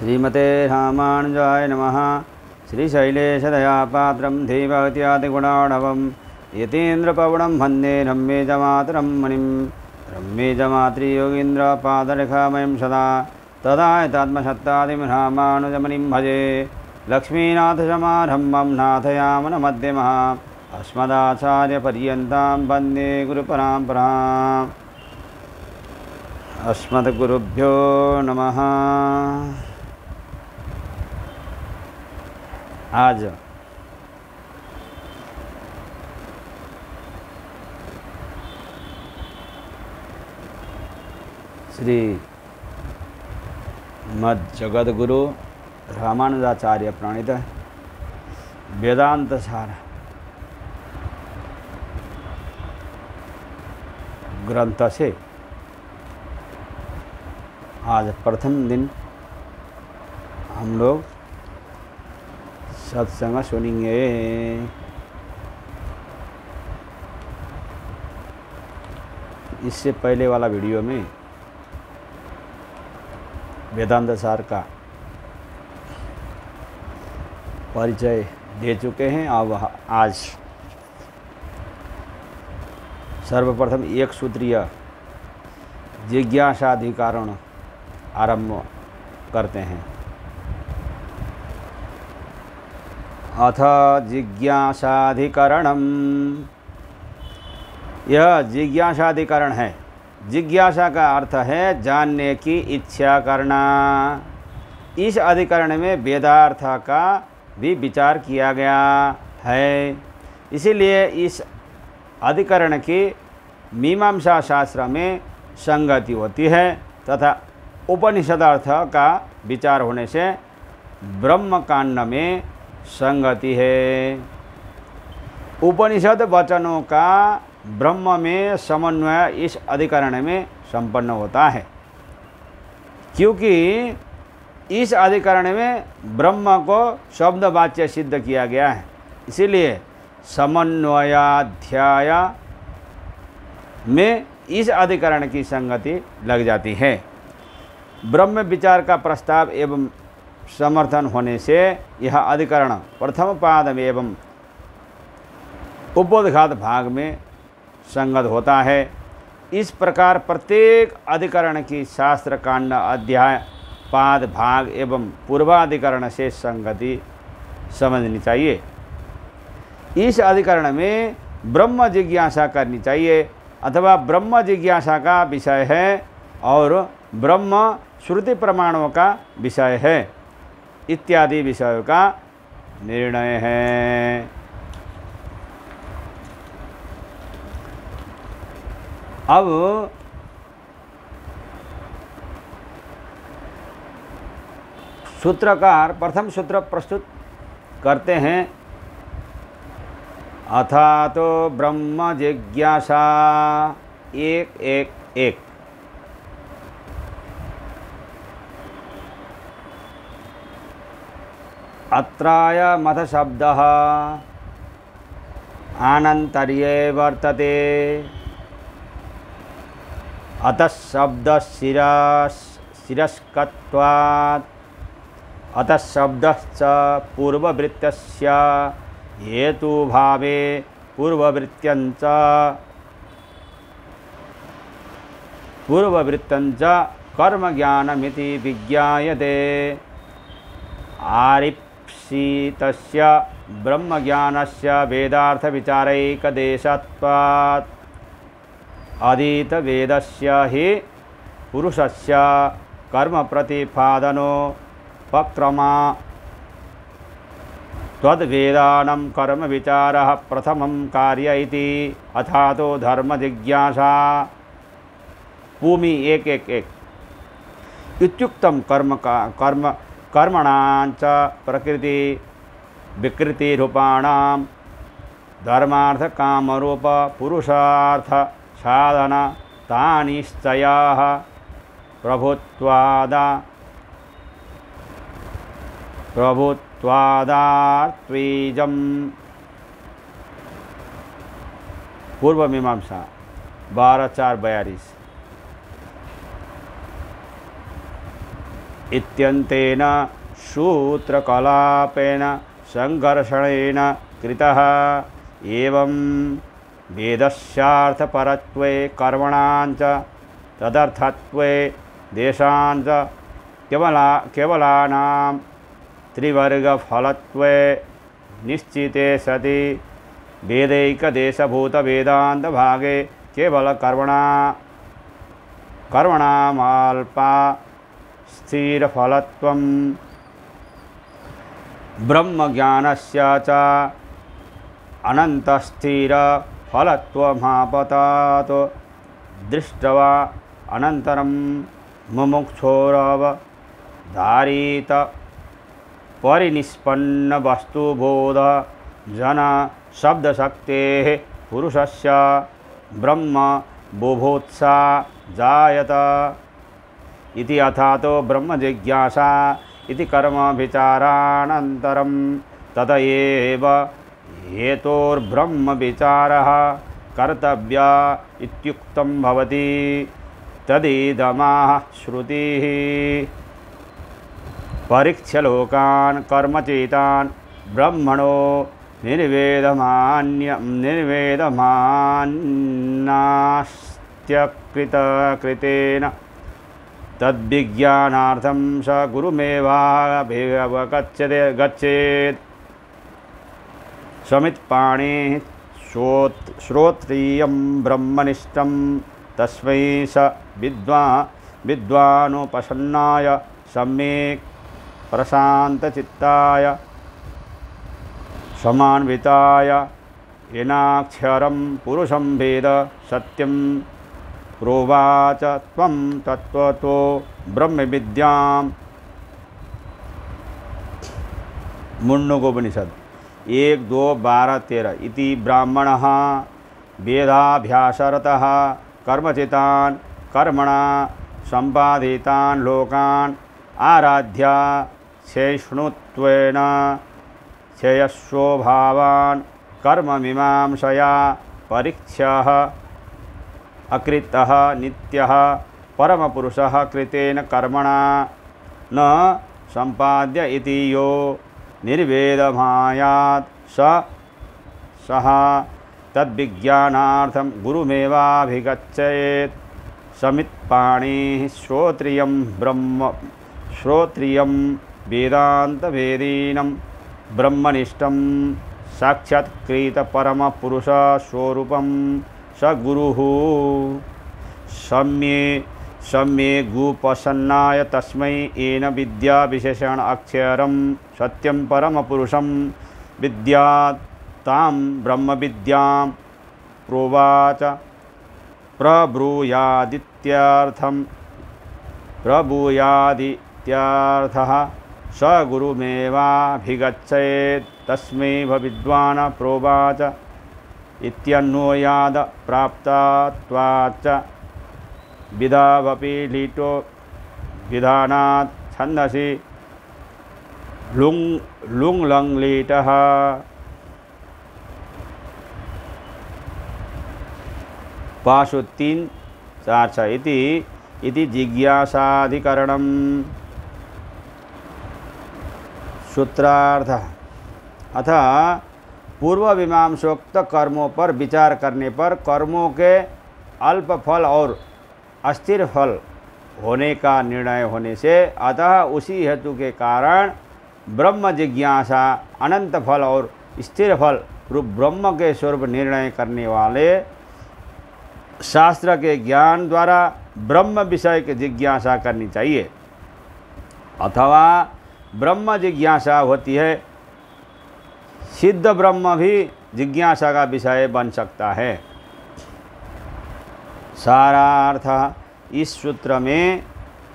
श्रीमते रामानुजाय नमः। श्रीशैलेशदयापात्रं धीभक्त्यादिगुणार्णवं यतीन्द्रपवनं वन्दे रम्येजमातरं मुनिं। रम्येजमातृयोगीन्द्रपादरेखामयं सदा तदायतात्मसत्तादिं रामानुजमुनिं भजे। लक्ष्मीनाथसमारम्भं नाथयामनमध्यमः अस्मदाचार्यपर्यन्तां वन्दे गुरुपरम्पराम्। अस्मद्गुरुभ्यो नमः। आज श्री मद जगद्गुरु रामानुजाचार्य प्रणीत वेदांत सार ग्रंथ से आज प्रथम दिन हम लोग सत्संग सुनेंगे। इससे पहले वाला वीडियो में वेदांत सार का परिचय दे चुके हैं। अब आज सर्वप्रथम एक सूत्रीय जिज्ञासाधिकरण आरंभ करते हैं। अथ जिज्ञासाधिकरणम्। यह जिज्ञासाधिकरण है। जिज्ञासा का अर्थ है जानने की इच्छा करना। इस अधिकरण में वेदार्थ का भी विचार किया गया है। इसीलिए इस अधिकरण की मीमांसा शास्त्र में संगति होती है तथा उपनिषदार्थ का विचार होने से ब्रह्मकांड में संगति है। उपनिषद वचनों का ब्रह्म में समन्वय इस अधिकरण में संपन्न होता है, क्योंकि इस अधिकरण में ब्रह्म को शब्द वाच्य सिद्ध किया गया है। इसीलिए समन्वयाध्याय में इस अधिकरण की संगति लग जाती है। ब्रह्म विचार का प्रस्ताव एवं समर्थन होने से यह अधिकरण प्रथम पाद एवं उपोद्घात भाग में संगत होता है। इस प्रकार प्रत्येक अधिकरण की शास्त्र कांड अध्याय पाद भाग एवं पूर्वाधिकरण से संगति समझनी चाहिए। इस अधिकरण में ब्रह्म जिज्ञासा करनी चाहिए अथवा ब्रह्म जिज्ञासा का विषय है और ब्रह्म श्रुति प्रमाणों का विषय है इत्यादि विषयों का निर्णय है। अब सूत्रकार प्रथम सूत्र प्रस्तुत करते हैं। अथा तो ब्रह्म जिज्ञासा 1:1:1। अत्रायमथ शब्दः आनन्तर्ये वर्तते। अतः शब्दशिरस्कत्वात् अतः शब्दश्च पूर्ववृत्तस्य हेतुभावे पूर्ववृत्तञ्च कर्मज्ञानमिति विज्ञायते। आरिप्सितस्य ब्रह्मज्ञानस्य वेदार्थविचारैकदेशत्वात् अधीतवेदस्य हि पुरुषस्य कर्मप्रतिपादनोपक्रमा तद्वेदानं कर्मविचारः प्रथमं कार्य इति। अथा तो धर्मजिज्ञासा भूमि 1:1:1। इत्युक्तं कर्मणांच प्रकृति विकृति रूपाणां धर्मार्थ कामरूप पुरुषार्थ साधन तानिश्चयाः प्रभुत्वादात्वीजम्। पूर्व मीमांसा 12:4:42। इत्यन्तेन सूत्रकलापेन संघर्षणेन कृतः। एवं वेदस्यार्थपरत्वे कर्मणां च तदर्थत्वे देशां च केवलानां त्रिवर्गफलत्वे निश्चिते सति वेदैकदेशभूतवेदान्तभागे कर्मणामल्पा स्थिरफलत्वं ब्रह्मज्ञानस्य च अनन्तस्थिरफलत्वमापततो दृष्ट्वा अनन्तरं मुमुक्षोरवधारित परिनिष्पन्नवस्तुबोध जन शब्दशक्तेः पुरुषस्य ब्रह्म बुभुत्सा जायत इति। अथातो ब्रह्मजिज्ञासा इति कर्म विचारानन्तरं तत एव हेतोर्ब्रह्म विचारः कर्तव्य इत्युक्तं भवति। तदिदमाह श्रुतिः परीक्ष्य लोकान् कर्मचेतान् ब्रह्मणो निर्वेदमान्यास्त्यकृतेन तद्विज्ञानार्थं स गुरुमेवाभिगच्छेत्। समित्पाणिः श्रोत्रियं ब्रह्मनिष्ठं तस्मै स विद्वानुपसन्नाय सम्यक् प्रशान्तचित्ताय समान्विताय येनाक्षरं पुरुषं वेद सत्यं प्रोवाच त्वं तत्त्वतो ब्रह्मविद्यां। मुण्डकोपनिषद 1, 2, 12, 13 इति। ब्राह्मणः वेदाभ्यासरतः कर्मचितान् कर्मणा सम्पादितान् लोकान् आराध्य सहिष्णुत्वेन श्रेयस्वभावान् कर्ममीमांसया परीक्ष्यः अकृतः नित्यः परमपुरुषः कृतेन कर्मणा न सम्पाद्य इति यो निर्वेदमायात् सः तद्विज्ञानार्थं गुरुमेवाभिगच्छेत्। समित्पाणिः श्रोत्रियं वेदान्तवेदीनं ब्रह्मनिष्ठं साक्षात्कृतपरमपुरुषस्वरूपं स गुरुः सम्यगुपसन्नाय तस्मै येन विद्या विशेषण अक्षरं सत्यं परमपुरुषं विद्यात् तां ब्रह्मविद्यां प्रोवाच प्रब्रूयादित्यर्थः स गुरुमेवाभिगच्छेत्। तस्मै विद्वान् प्रोवाच इत्यन्वयाद् प्राप्तत्वाच्च विधावपि लीटो विधानात् छन्दसि लुङ् लङ् लीटः। पाशु 3, 4, 6 इति जिज्ञासाधिकरणम्। सूत्रार्थ अथ पूर्व मीमांसोक्त कर्मों पर विचार करने पर कर्मों के अल्प फल और अस्थिर फल होने का निर्णय होने से अतः उसी हेतु के कारण ब्रह्म जिज्ञासा अनंत फल और स्थिर फल रूप ब्रह्म के स्वरूप निर्णय करने वाले शास्त्र के ज्ञान द्वारा ब्रह्म विषय की जिज्ञासा करनी चाहिए। अथवा ब्रह्म जिज्ञासा होती है, सिद्ध ब्रह्म भी जिज्ञासा का विषय बन सकता है। सारा अर्थ इस सूत्र में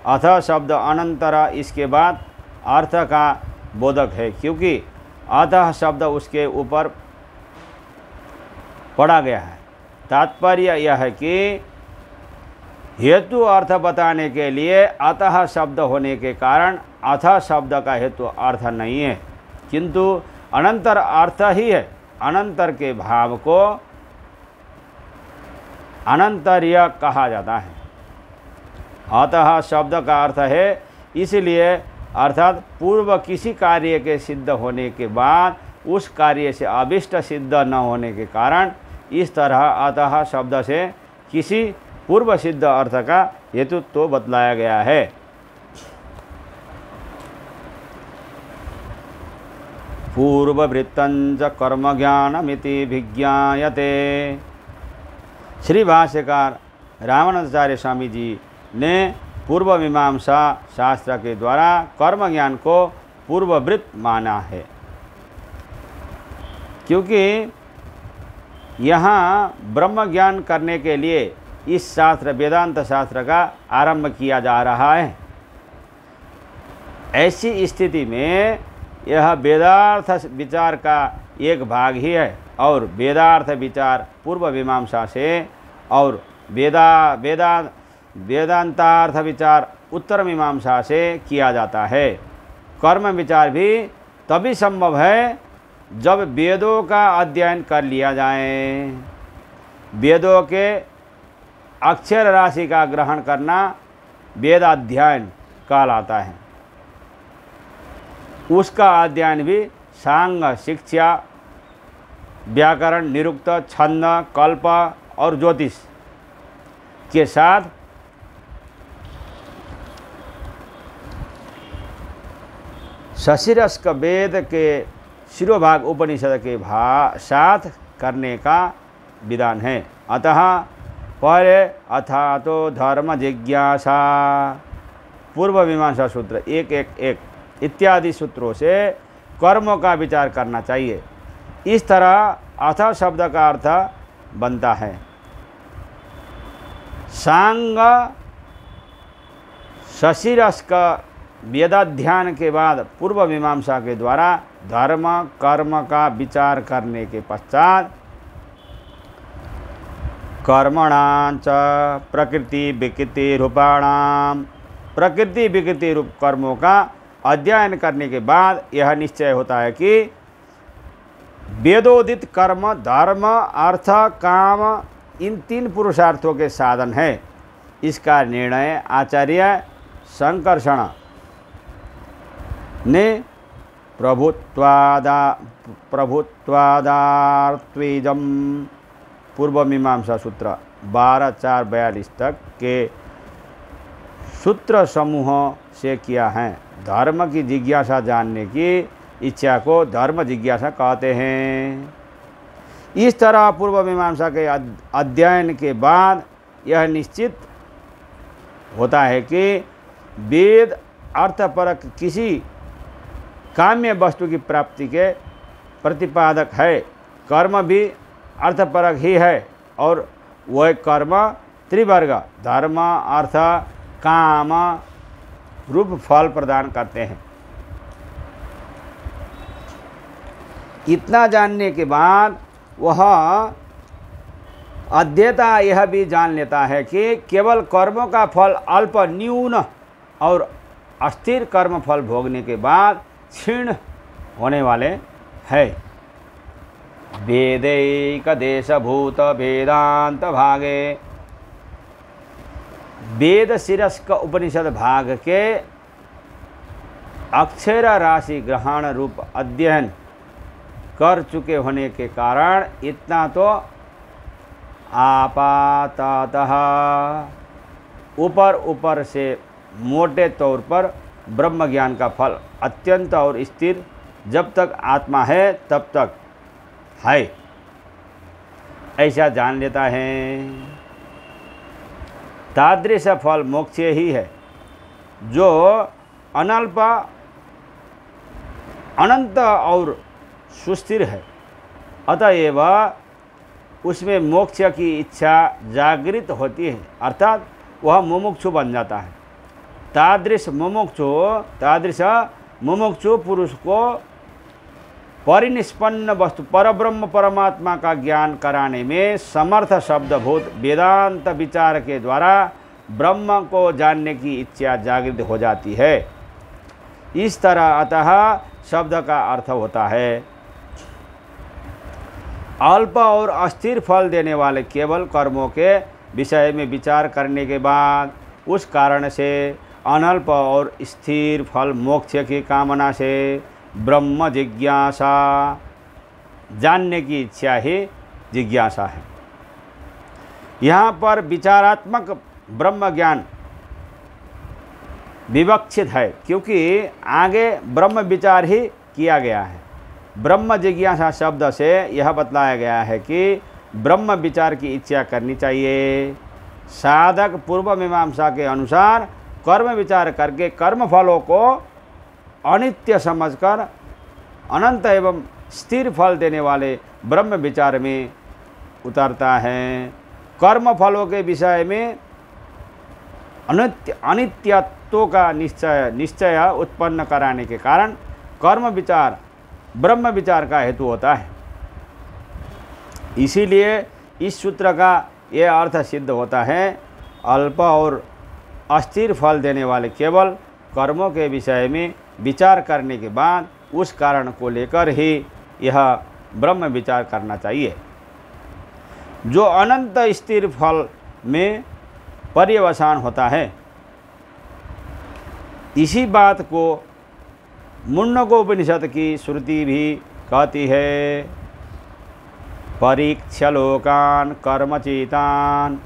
अथ शब्द अनंतरा इसके बाद अर्थ का बोधक है, क्योंकि अतः शब्द उसके ऊपर पढ़ा गया है। तात्पर्य यह है कि हेतु अर्थ बताने के लिए अतः शब्द होने के कारण अथ शब्द का हेतु अर्थ नहीं है, किंतु अनंतर अर्थ ही है। अनंतर के भाव को अनंतर्य कहा जाता है। अतः शब्द का अर्थ है इसलिए अर्थात पूर्व किसी कार्य के सिद्ध होने के बाद उस कार्य से अभिष्ट सिद्ध न होने के कारण इस तरह अतः शब्द से किसी पूर्व सिद्ध अर्थ का हेतुत्व तो बतलाया गया है। पूर्ववृत्तंच कर्म ज्ञानमिति विज्ञायते। श्री भाष्यकार रामानंदाचार्य स्वामी जी ने पूर्व मीमांसा शास्त्र के द्वारा कर्म ज्ञान को पूर्ववृत्त माना है, क्योंकि यहाँ ब्रह्म ज्ञान करने के लिए इस शास्त्र वेदांत शास्त्र का आरंभ किया जा रहा है। ऐसी स्थिति में यह वेदार्थ विचार का एक भाग ही है और वेदार्थ विचार पूर्व मीमांसा से और वेदांतार्थ विचार उत्तर मीमांसा से किया जाता है। कर्म विचार भी तभी संभव है जब वेदों का अध्ययन कर लिया जाए। वेदों के अक्षर राशि का ग्रहण करना वेदाध्ययन कहलाता है। उसका अध्ययन भी सांग, शिक्षा, व्याकरण, निरुक्त, छंद, कल्प और ज्योतिष के साथ शशिरस्क वेद के शिरोभाग उपनिषद के साथ करने का विधान है। अतः पहले अथा तो धर्म जिज्ञासा पूर्व मीमांसा सूत्र 111 इत्यादि सूत्रों से कर्मों का विचार करना चाहिए। इस तरह अथ शब्द का अर्थ बनता है सांग शशिरस्क वेदाध्ययन के बाद पूर्व मीमांसा के द्वारा धर्म कर्म का विचार करने के पश्चात कर्मणांच प्रकृति विकृति रूपाणाम प्रकृति विकृति रूप कर्मों का अध्ययन करने के बाद यह निश्चय होता है कि वेदोदित कर्म धर्म अर्थ काम इन तीन पुरुषार्थों के साधन है। इसका निर्णय आचार्य संकर्षण ने प्रभुत्वादार्त्विजम पूर्व मीमांसा सूत्र 12-4-42 तक के सूत्र समूह से किया है। धर्म की जिज्ञासा जानने की इच्छा को धर्म जिज्ञासा कहते हैं। इस तरह पूर्व मीमांसा के अध्ययन के बाद यह निश्चित होता है कि वेद अर्थपरक किसी काम्य वस्तु की प्राप्ति के प्रतिपादक है। कर्म भी अर्थपरक ही है और वह कर्म त्रिवर्ग धर्म अर्थ काम रूप फल प्रदान करते हैं। इतना जानने के बाद वह अध्येता यह भी जान लेता है कि केवल कर्मों का फल अल्प न्यून और अस्थिर कर्म फल भोगने के बाद क्षीण होने वाले है। वेदैक देशभूत वेदांत भागे वेद शिरस्क उपनिषद भाग के अक्षर राशि ग्रहण रूप अध्ययन कर चुके होने के कारण इतना तो आपाततः ऊपर से मोटे तौर पर ब्रह्म ज्ञान का फल अत्यंत और स्थिर जब तक आत्मा है तब तक है, ऐसा जान लेता है। तादृश फल मोक्ष ही है जो अनल्प अनंत और सुस्थिर है। अतएव उसमें मोक्ष की इच्छा जागृत होती है, अर्थात वह मुमुक्षु बन जाता है। तादृश मुमुक्षु पुरुष को परिनिष्पन्न वस्तु परब्रह्म परमात्मा का ज्ञान कराने में समर्थ शब्दभूत वेदांत विचार के द्वारा ब्रह्म को जानने की इच्छा जागृत हो जाती है। इस तरह अतः शब्द का अर्थ होता है अल्प और अस्थिर फल देने वाले केवल कर्मों के विषय में विचार करने के बाद उस कारण से अनल्प और स्थिर फल मोक्ष की कामना से ब्रह्म जिज्ञासा, जानने की इच्छा ही जिज्ञासा है। यहाँ पर विचारात्मक ब्रह्म ज्ञान विवक्षित है, क्योंकि आगे ब्रह्म विचार ही किया गया है। ब्रह्म जिज्ञासा शब्द से यह बतलाया गया है कि ब्रह्म विचार की इच्छा करनी चाहिए। साधक पूर्व मीमांसा के अनुसार कर्म विचार करके कर्म फलों को अनित्य समझकर अनंत एवं स्थिर फल देने वाले ब्रह्म विचार में उतरता है। कर्म फलों के विषय में अनित्यत्व का निश्चय उत्पन्न कराने के कारण कर्म विचार ब्रह्म विचार का हेतु होता है। इसीलिए इस सूत्र का यह अर्थ सिद्ध होता है, अल्प और अस्थिर फल देने वाले केवल कर्मों के विषय में विचार करने के बाद उस कारण को लेकर ही यह ब्रह्म विचार करना चाहिए। जो अनंत स्थिर फल में पर्यवसान होता है, इसी बात को मुंडकोपनिषद की श्रुति भी कहती है। परीक्ष लोकान कर्मचेतान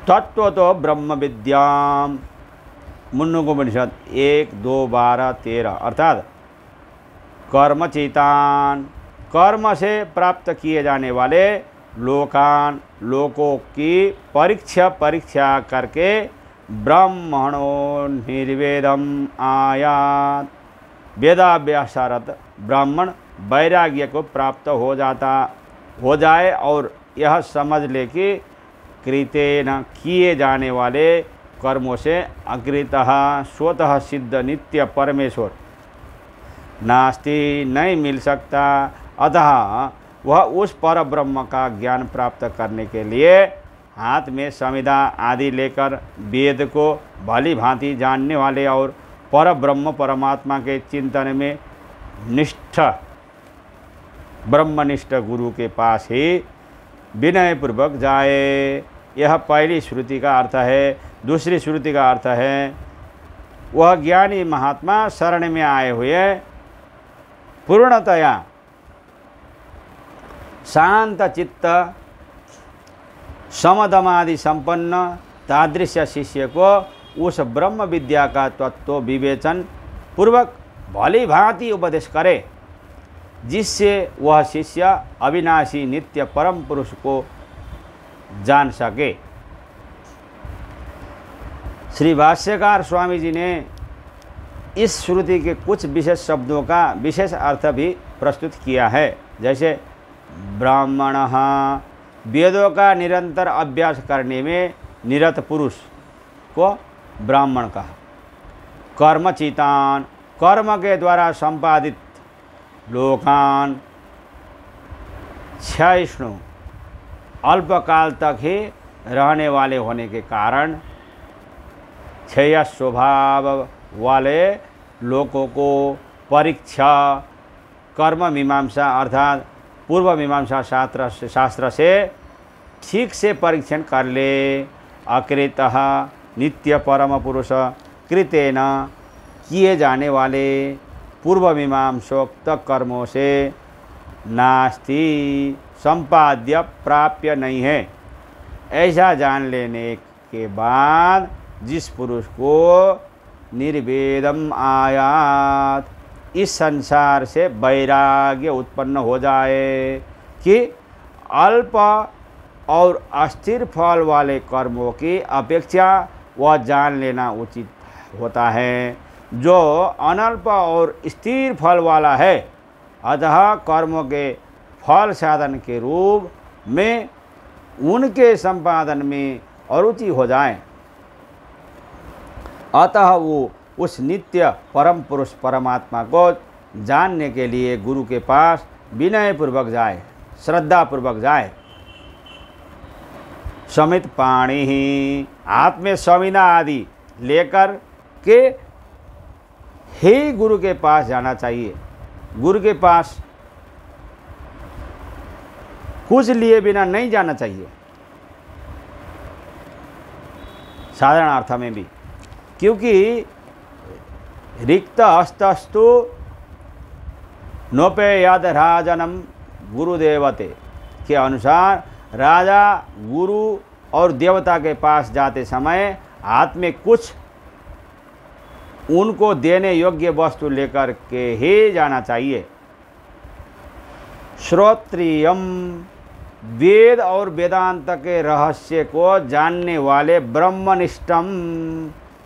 तत्व तो ब्रह्म विद्याम। मुंडकोपनिषद 1, 2, 12, 13 अर्थात कर्मचेतान, कर्म से प्राप्त किए जाने वाले लोकान, लोकों की परीक्षा करके ब्राह्मणों निर्वेदम आयात, वेदाभ्यासरत ब्राह्मण वैराग्य को प्राप्त हो जाए और यह समझ ले कि कृतेन किए जाने वाले कर्मों से अकृतः स्वतः सिद्ध नित्य परमेश्वर नास्ति, नहीं मिल सकता। अतः वह उस पर ब्रह्म का ज्ञान प्राप्त करने के लिए हाथ में संविदा आदि लेकर वेद को भली भांति जानने वाले और पर ब्रह्म परमात्मा के चिंतन में निष्ठ ब्रह्मनिष्ठ गुरु के पास ही विनय पूर्वक जाए। यह पहली श्रुति का अर्थ है। दूसरी श्रुति का अर्थ है, वह ज्ञानी महात्मा शरण में आए हुए पूर्णतया शांत चित्त समदमादि संपन्न तादृश्य शिष्य को उस ब्रह्म विद्या का तत्व विवेचन पूर्वक भली भांति उपदेश करे, जिससे वह शिष्य अविनाशी नित्य परम पुरुष को जान सके। श्री भाष्यकार स्वामी जी ने इस श्रुति के कुछ विशेष शब्दों का विशेष अर्थ भी प्रस्तुत किया है। जैसे ब्राह्मणः, वेदों का निरंतर अभ्यास करने में निरत पुरुष को ब्राह्मण कहा। कर्मचितान, कर्म के द्वारा संपादित लोकान, क्षयिष्णु, अल्पकाल तक ही रहने वाले होने के कारण क्षय स्वभाव वाले लोगों को परीक्षा कर्म मीमांसा अर्थात पूर्व मीमांसा शास्त्र से ठीक से परीक्षण कर ले। अकृतः नित्य परम पुरुष कृतेन, किए जाने वाले पूर्व मीमांसोक्त कर्मों से नास्ति, संपाद्य प्राप्य नहीं है। ऐसा जान लेने के बाद जिस पुरुष को निर्वेदम आयात, इस संसार से वैराग्य उत्पन्न हो जाए कि अल्प और अस्थिर फल वाले कर्मों की अपेक्षा वह जान लेना उचित होता है जो अनल्प और स्थिर फल वाला है। अतः कर्मों के फल साधन के रूप में उनके संपादन में अरुचि हो जाए। अतः वो उस नित्य परम पुरुष परमात्मा को जानने के लिए गुरु के पास विनय पूर्वक जाए, श्रद्धा पूर्वक जाए। समित पाणी ही, हाथ में संविदा आदि लेकर के ही गुरु के पास जाना चाहिए। गुरु के पास कुछ लिए बिना नहीं जाना चाहिए। साधारण अर्थ में भी, क्योंकि रिक्त हस्तस्तु नोपेयाद राजनम गुरुदेवते के अनुसार राजा गुरु और देवता के पास जाते समय हाथ में कुछ उनको देने योग्य वस्तु लेकर के ही जाना चाहिए। श्रोत्रियम, वेद और वेदांत के रहस्य को जानने वाले ब्रह्मनिष्ठम,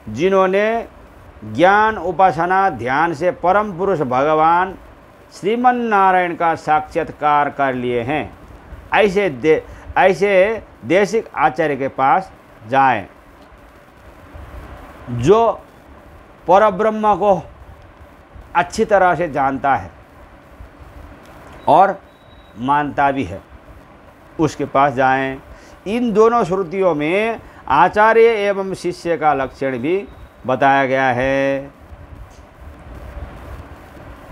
जिन्होंने ज्ञान उपासना ध्यान से परम पुरुष भगवान श्रीमन नारायण का साक्षात्कार कर लिए हैं, ऐसे देशिक आचार्य के पास जाएं, जो परब्रह्म को अच्छी तरह से जानता है और मानता भी है, उसके पास जाएं। इन दोनों श्रुतियों में आचार्य एवं शिष्य का लक्षण भी बताया गया है।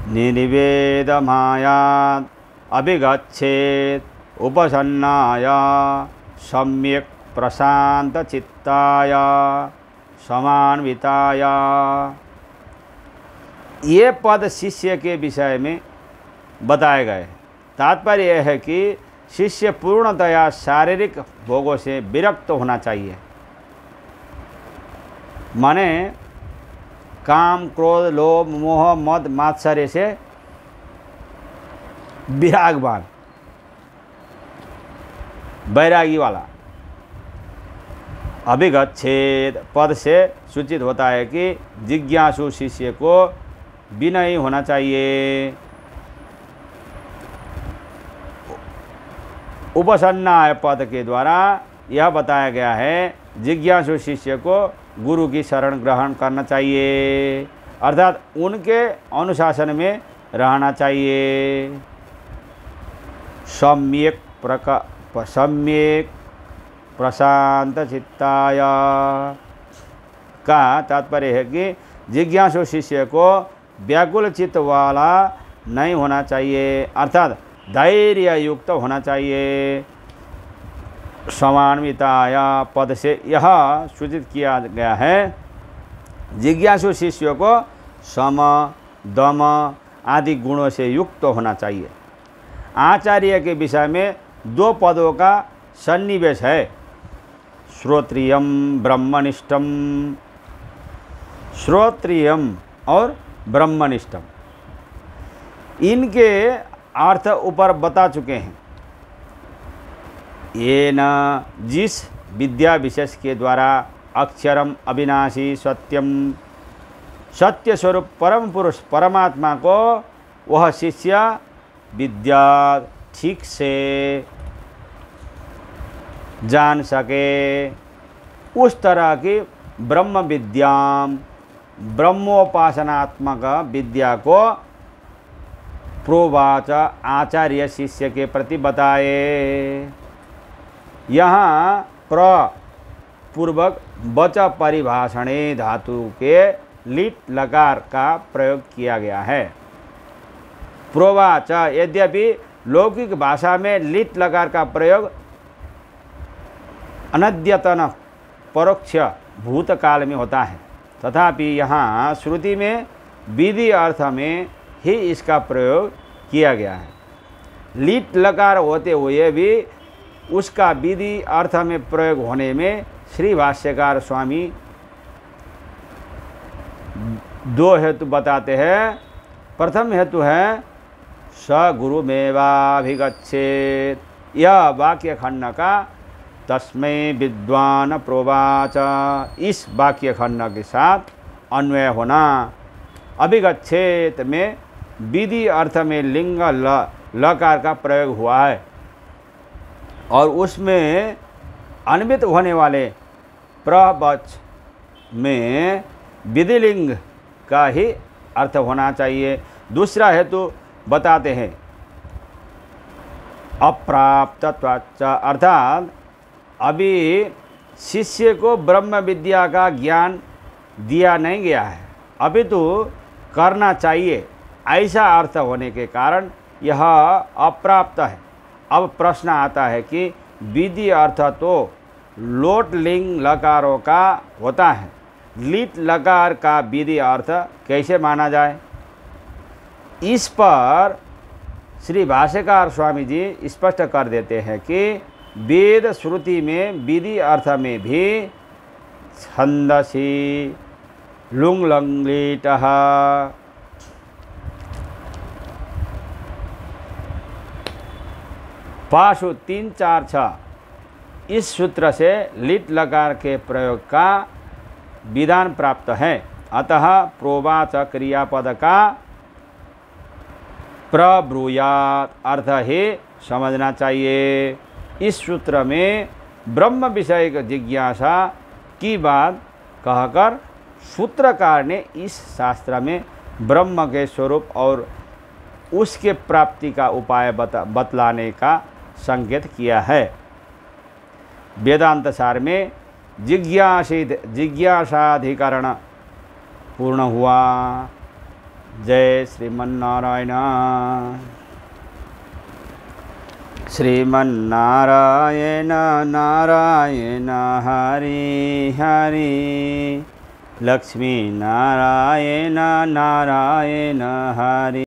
निर्वेद मायात् अभिगच्छेत् उपसन्नाय सम्यक् प्रशांत चित्ताय समान्विताय। ये पद शिष्य के विषय में बताए गए। तात्पर्य यह है कि शिष्य पूर्णतया शारीरिक भोगों से विरक्त होना चाहिए, माने काम क्रोध लोभ मोह मद मात्सर्य से विरागवान, बैरागी वाला। अभिगच्छेद पद से सूचित होता है कि जिज्ञासु शिष्य को विनयी होना चाहिए। उपसन्नाय पद के द्वारा यह बताया गया है जिज्ञासु शिष्य को गुरु की शरण ग्रहण करना चाहिए, अर्थात उनके अनुशासन में रहना चाहिए। सम्यक प्रशांत चित्ताय का तात्पर्य है कि जिज्ञासु शिष्य को व्याकुल चित्त वाला नहीं होना चाहिए, अर्थात धैर्य युक्त होना चाहिए। समान्विताया पद से यह सूचित किया गया है जिज्ञासु शिष्यों को सम दम आदि गुणों से युक्त होना चाहिए। आचार्य के विषय में दो पदों का सन्निवेश है, श्रोत्रियम ब्रह्मनिष्ठम। श्रोत्रियम और ब्रह्मनिष्ठम, इनके अर्थ ऊपर बता चुके हैं। ये न जिस विद्या विशेष के द्वारा अक्षरम अविनाशी सत्यम सत्य स्वरूप परम पुरुष परमात्मा को वह शिष्य विद्या ठीक से जान सके, उस तरह की ब्रह्म विद्या ब्रह्मोपासनात्मक विद्या को प्रोवाच आचार्य शिष्य के प्रति बताए। यहाँ प्र पूर्वक वच परिभाषणे धातु के लिट लकार का प्रयोग किया गया है। प्रोवाच, यद्यपि लौकिक भाषा में लिट लकार का प्रयोग अनद्यतन परोक्ष भूतकाल में होता है, तथापि यहाँ श्रुति में विधि अर्थ में ही इसका प्रयोग किया गया है। लिट लकार होते हुए भी उसका विधि अर्थ में प्रयोग होने में श्री भाष्यकार स्वामी दो हेतु बताते हैं। प्रथम हेतु है स गुरुमेवाभिगच्छेत्, यह वाक्य खंड का तस्मै विद्वान प्रोवाच इस वाक्य खंड के साथ अन्वय होना। अभिगच्छेत में विधि अर्थ में लिंग लकार का प्रयोग हुआ है और उसमें अन्वित होने वाले प्रवच में विधिलिंग का ही अर्थ होना चाहिए। दूसरा हेतु बताते हैं अप्राप्तत्वाच्च, अर्थात अभी शिष्य को ब्रह्म विद्या का ज्ञान दिया नहीं गया है, अभी तो करना चाहिए, ऐसा अर्थ होने के कारण यह अप्राप्त है। अब प्रश्न आता है कि विधि अर्थ तो लोट लिंग लकारों का होता है। लिट लकार का विधि अर्थ कैसे माना जाए, इस पर श्री भाष्यकार स्वामी जी स्पष्ट कर देते हैं कि वेद श्रुति में विधि अर्थ में भी छंदसी लुंग लंग लीट पाशु 3 4 6 इस सूत्र से लिट लकार के प्रयोग का विधान प्राप्त है। अतः प्रोवाच क्रियापद का प्रब्रूयात अर्थ ही समझना चाहिए। इस सूत्र में ब्रह्म विषय जिज्ञासा की बात कहकर सूत्रकार ने इस शास्त्र में ब्रह्म के स्वरूप और उसके प्राप्ति का उपाय बतलाने का संकेत किया है। वेदांत सार में जिज्ञासाधिकरण पूर्ण हुआ। जय श्रीमन्नारायण। श्रीमन्नारायण नारायण हरि हरि, लक्ष्मी नारायण नारायण हरि।